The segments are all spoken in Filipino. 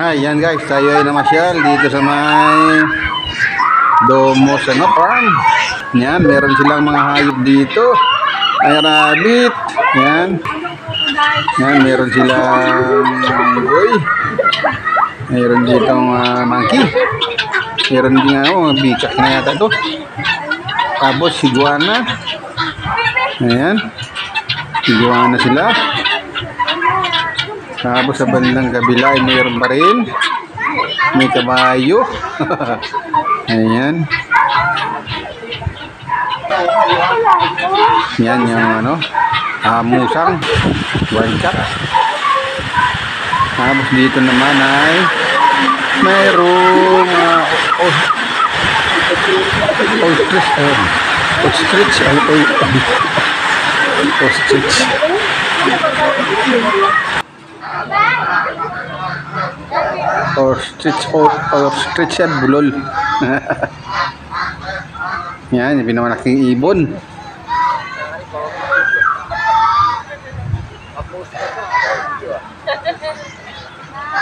Ayan guys, tayo ay namasyal dito sa may Domos Farm. Yan, meron silang mga hayop dito. Ay rabbit. Yan. Yan, meron silang boy. Meron ditong monkey. Meron din mga bikak na yata ito. Tapos iguana. Ayan. Iguana sila. Tapos sa bandang kabila ay mayroon pa rin. May kabayo. Ayan. Yan yung musang. One shot. Tapos dito naman ay mayroong ostrich at bulol. Yan, yung pinamalaking ibon.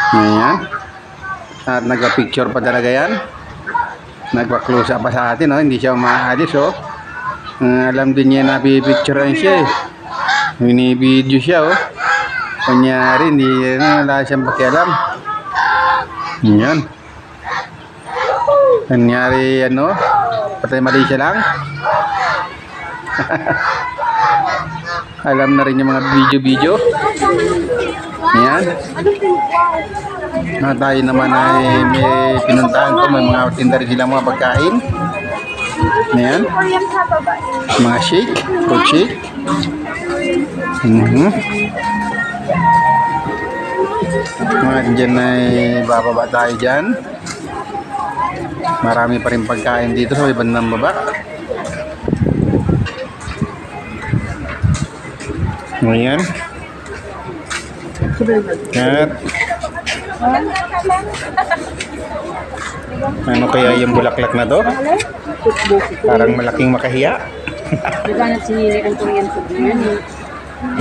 Ayan. At nagpa-picture pa talaga yan. Nagpa-close up pa sa atin, hindi siya maalis, alam din niya na pipicturean siya, Binibideo siya, Kunyari, hindi wala siyang pakialam. Ayan. Kunyari, patay mali siya lang. Alam na rin yung mga video-video. Ayan. Tayo naman ay may pinuntahan ko. May mga tinda rin silang mga pagkain. Ayan. Mga shake. Fruit shake. Dyan ay bababa tayo dyan. Marami pa rin pagkain dito sa bandang baba. Ayan. At ano kaya yung bulaklak na to? Parang malaking makahiya. Naghanap si Nini ang Korean food niya.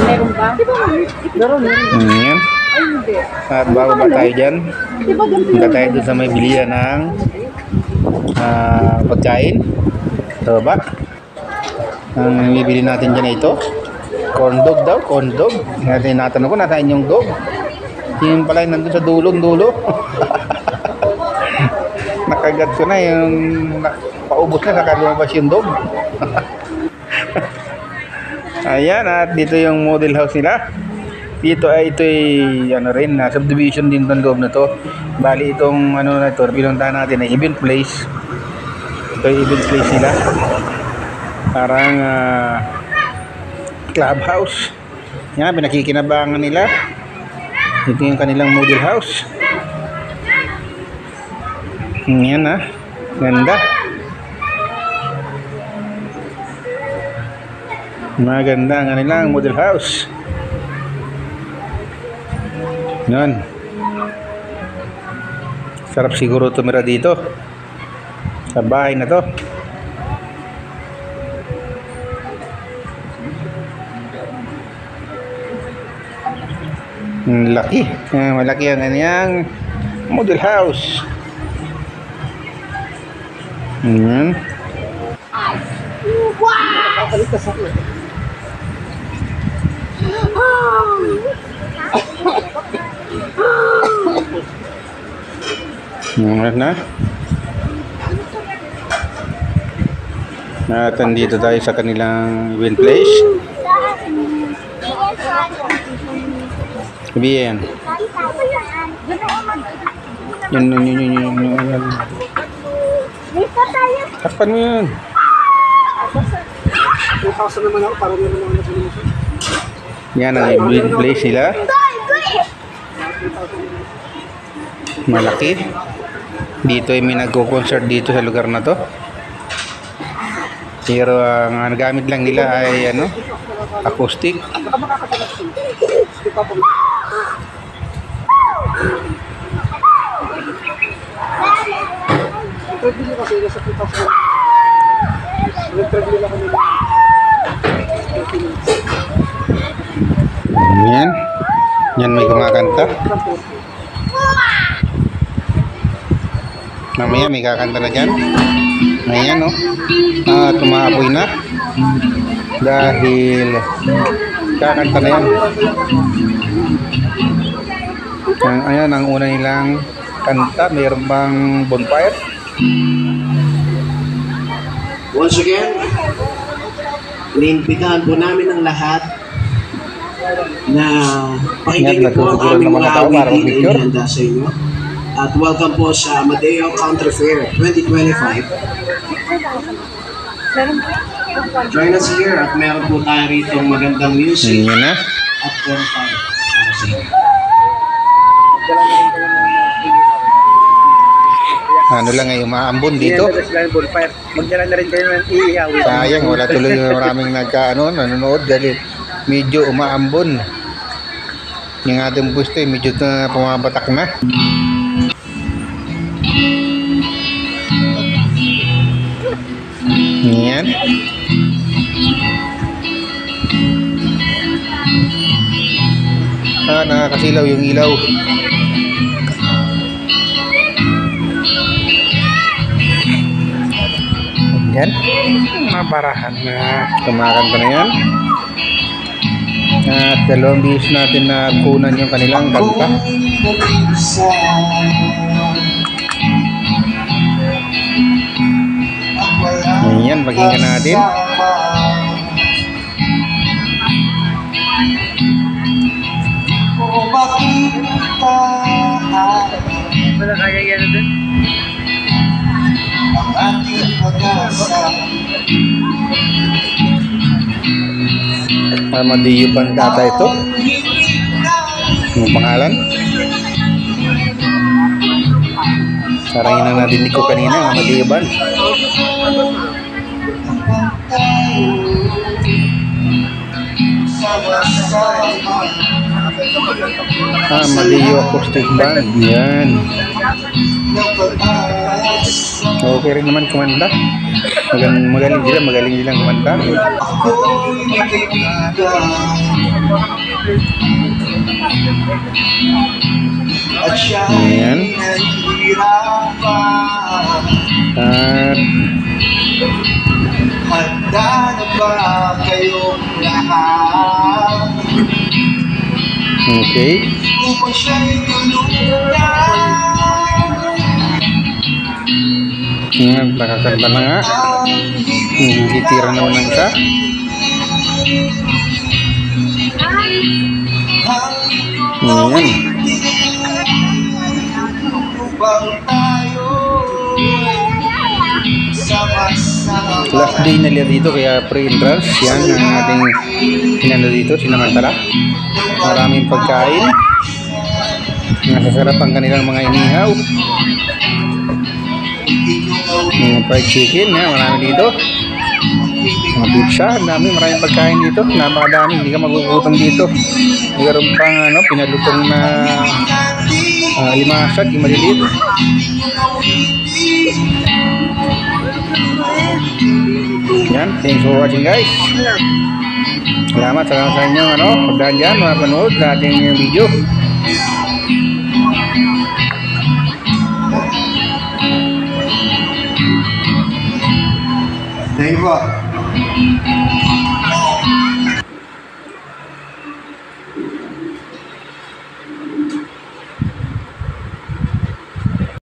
Meron ba? Ayan. At bababa tayo dyan. Punta tayo doon sa may bilihan ng pagkain. Sa baba. Ang bibili natin dyan ito. Corn dog daw, corn dog. Natanong ko, nasaan yung dog? Yung pala yung nandun sa dulo. Nakagat ko na yung paubos na, saka lumabas yung dog. Ayan, at dito yung model house nila. Dito ay rin, subdivision din ng loob na to. Bali itong na ito, pinuntahan natin ay event place. Ito yung event place nila. Parang clubhouse. Yan, pinakikinabangan nila. Ito yung kanilang model house. Yan ganda. Maganda ang kanilang model house. Yan. Sarap siguro tumira dito. Sa bahay na to. Laki. Malaki ang kanyang model house. Ayan. Na. At andito tayo sa kanilang event place. Bien. Yun. Tapan mo yun. Yan ang event place nila. Malaki. Dito ay may nagko-concert dito sa lugar na to. Pero ang gamit lang nila ay acoustic. Yan. Yan may kumakanta. Mamaya may kakanta na dyan. Ayan, no? Tumaapoy na. Dahil kakanta na yan. Ayan, ang una nilang kanta. Mayroon bang bonfire? Once again, iniimbitahan po namin ang lahat na pakinggan niyo po ang aming mga awitin na inihanda sa inyo. At welcome po sa Amadeo Country Fair 2025. Join us here at meron po tayo rito magandang music Ayan na. at bonfire para sa inyo. Ano lang ngayon, maambon dito. Magdala na rin kayo ng iihaw. Sayang, wala tuloy maraming nanonood dahil medyo umaambon. Yung ating pwesto medyo pumabatak na. Yan. Nakakasilaw yung ilaw. Yan. Mabarahan na. Kumakanta na yan. At dalawang bihis natin na kunan yung kanilang kanta. Ayan, pakinggan natin. Wala kaya yan na dun? Armadillo Pandata ito. Yung pangalan. Sarangin na narinig ko kanina, Armadillo Band. Armadillo Acoustic Band. Yan. Okay rin naman kumanta. Magaling silang kumanta. Ayan. At handa na ba kayong lahat? okay. Upang siya'y tulungan. Ayan, nakakanta na nga. Titira naman ng isa. Ayan. Last day na nila dito kaya pre-entrance. Yan ang ating hinano dito, sinamantala. Maraming pagkain. Nasasarap ang kanilang mga inihaw. Mga fried chicken, marami dito. Mga pizza, maraming pagkain dito. Napakadami, hindi ka magugutom dito. Mayroon pang pinalutong na limasag, yung maliliit. Yan, thanks for watching guys. Salamat sa inyo pagdaan dyan, mapanood sa ating video. Thank you po.